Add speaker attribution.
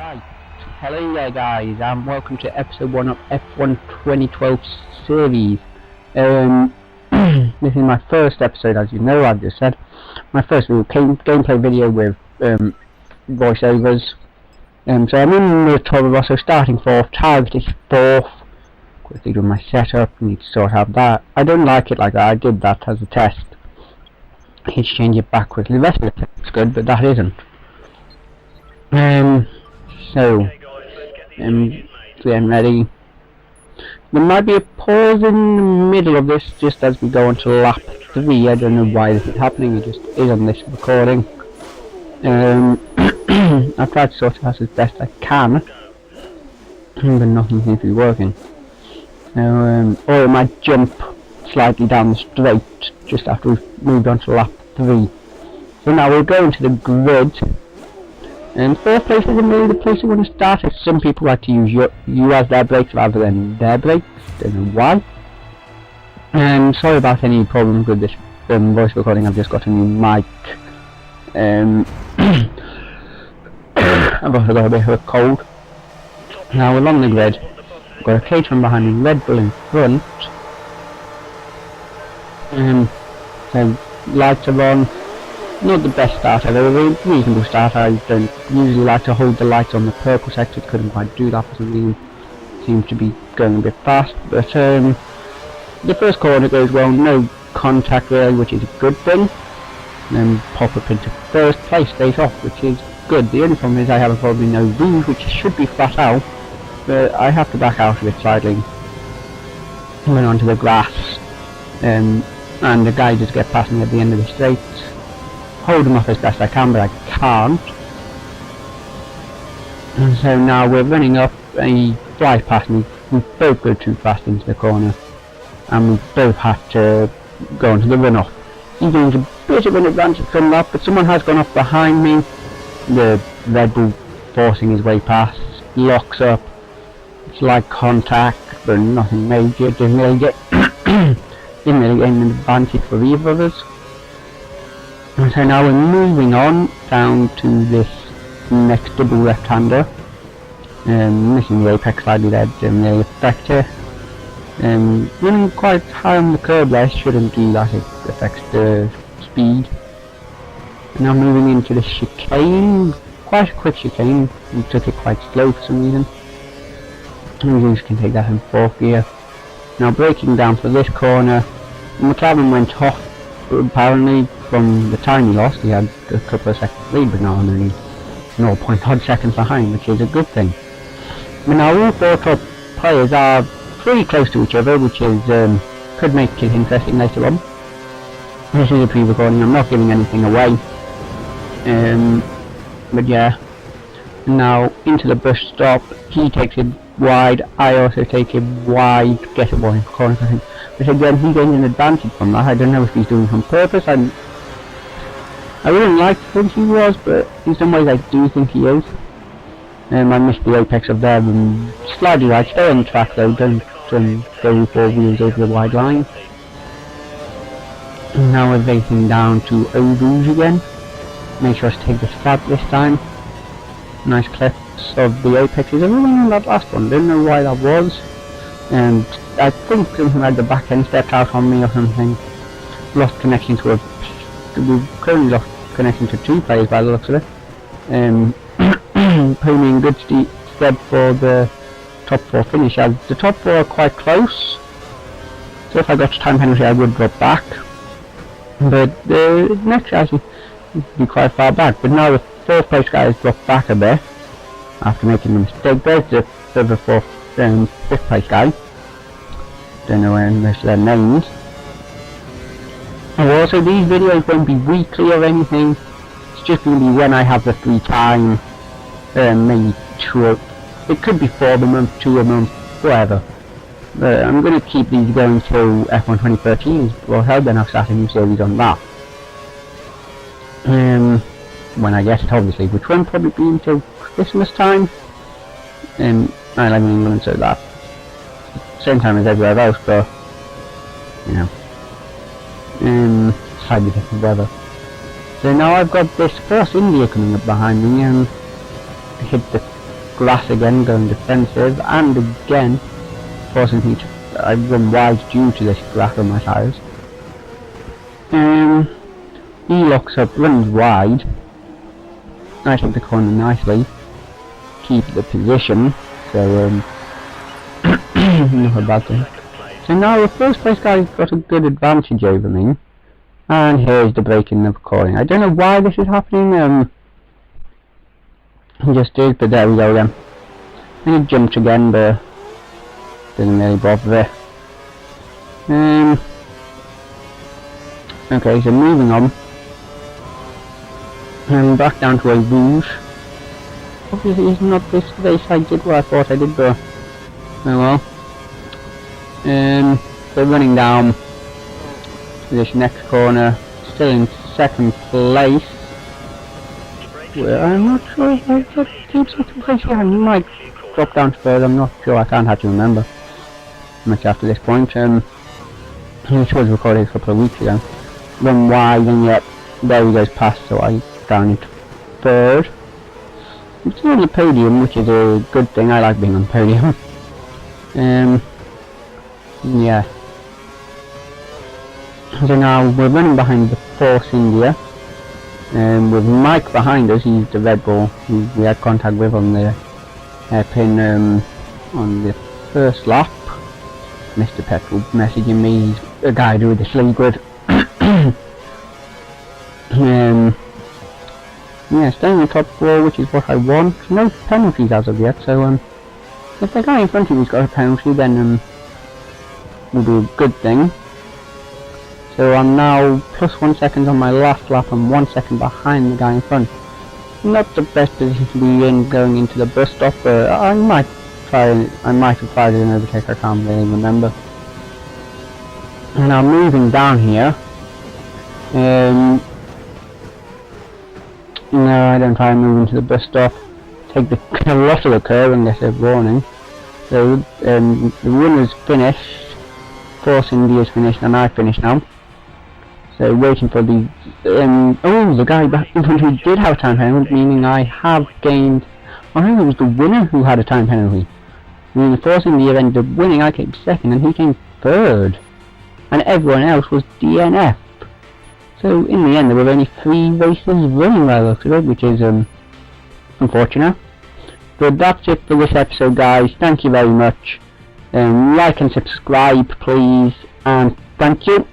Speaker 1: Right, hello there guys, and welcome to episode 1 of F1 2012 series. This is my first episode, as you know. I've just said my first gameplay video with voiceovers. So I'm in the Toro Rosso, starting 4th, target is 4th. Quickly do my setup, need to sort out that. I don't like it like that. I did that as a test. I need to change it back quickly. The rest of it looks good, but that isn't. So getting ready. There might be a pause in the middle of this just as we go on to lap 3. I don't know why this is happening, it just is on this recording. I've tried to sort it out as best I can, but nothing seems to be working. So, or it might jump slightly down the straight just after we've moved on to lap 3. So now we'll go into the grid. And 4th place isn't really the place you want to start. Some people like to use you as their brakes rather than their brakes. Don't know why. Sorry about any problems with this voice recording. I've just got a new mic. I've also got a bit of a cold. Now we're on the grid. We've got a Caterham behind me, Red Bull in front. So lights are on. Not the best start ever, a reasonable start. I don't usually like to hold the lights on the purple sector, couldn't quite do that for some reason. Seems to be going a bit fast, but the first corner goes well, no contact really, which is a good thing. Then pop up into first place, stays off, which is good. The only problem is I have probably no rouge, which should be flat out, but I have to back out of it slightly. Went onto the grass, and the guy just get past me at the end of the straight. Hold him off as best I can, but I can't. And so now we're running up, and he flies past me. We both go too fast into the corner, and we both have to go into the runoff. He gains a bit of an advantage from that, but someone has gone off behind me. The Red Bull forcing his way past, locks up. It's like contact, but nothing major. Didn't really get an advantage for either of us. And so now we're moving on down to this next double left-hander. Missing the apex slightly there, didn't really affect it. Running quite high on the curb there, shouldn't do that, it affects the speed. And now moving into the chicane, quite a quick chicane. We took it quite slow for some reason. We just can take that in 4th gear. Now braking down for this corner. McLaren went off, apparently. From the time he lost, he had a couple of seconds lead, but now I'm only 0.odd seconds behind, which is a good thing. But now all 4 top players are pretty close to each other, which is could make it interesting later on. This is a pre-recording, I'm not giving anything away. But yeah. Now into the bus stop, he takes it wide, I also take it wide, get it wide corner, I think. But again, he gains an advantage from that. I don't know if he's doing it on purpose. I wouldn't like to think he was, but in some ways I do think he is. I missed the apex of there and slightly right. Stay on the track though, don't go 4 wheels over the wide line. And now we're racing down to Eau Rouge again. Make sure to take the start this time. Nice clips of the apexes. I really on that last one, didn't know why that was. And I think something like the back end stepped out on me or something. Lost connection to we've currently lost connection to 2 players by the looks of it. Putting me in good stead for the top 4 finish, as the top 4 are quite close. So if I got to time penalty I would drop back. But the next actually would be quite far back. But now the 4th place guy has dropped back a bit after making a mistake. There's the 5th place guy. Don't know where most of their names. And also these videos won't be weekly or anything. It's just going to be when I have the free time. Maybe 2. It could be 4 a month, 2 a month, whatever. But I'm going to keep these going till F1 2013. Well, hell, then I'll start a new series on that. When I get it, obviously, which won't probably be until Christmas time. I live in England, so that same time as everywhere else, but you know, slightly different weather. So now I've got this Force India coming up behind me, and hit the grass again, going defensive, and again forcing me to run wide due to this grass on my tyres. He locks up, runs wide. I took the corner nicely, keep the position, so not a bad thing. So now the first place guy's got a good advantage over me, and here's the break in the recording. I don't know why this is happening, it just is, but there we go then. And he jumped again, but didn't really bother it. Okay, so moving on. And back down to a rouge. Obviously it's not this race I did what I thought I did, but oh well. So running down to this next corner, still in second place. Well, I'm not sure if I could keep second place here. I might drop down further, I'm not sure, I can't actually remember much after this point. This was recorded a couple of weeks ago. Run wide, and yet there he goes past, so I down into third. I'm still on the podium, which is a good thing. I like being on the podium. Yeah. So now we're running behind the Force India, with Mike behind us. He's the Red Bull who we had contact with on the hairpin on the first lap. Mr. Petrol messaging me. He's a guy with the sleeve grid. Yeah, staying in the top 4, which is what I want. No penalties as of yet, so if the guy in front of you's got a penalty, then will be a good thing. So I'm now plus 1 second on my last lap and 1 second behind the guy in front. Not the best position to be in going into the bus stop, but I might have tried an overtake, I can't really remember. And now moving down here, no, I don't try and move into the bus stop. Take the lot of the curve and get a warning. So the runner's finished, Force India's finished, and I finished now. So waiting for the oh, the guy back in front who did have a time penalty, meaning I have gained. I think it was the winner who had a time penalty. I mean, the Force India ended up winning. I came second, and he came third, and everyone else was DNF. So in the end there were only 3 races running by the looks of it, which is unfortunate. But that's it for this episode, guys. Thank you very much. Like and subscribe please, and thank you.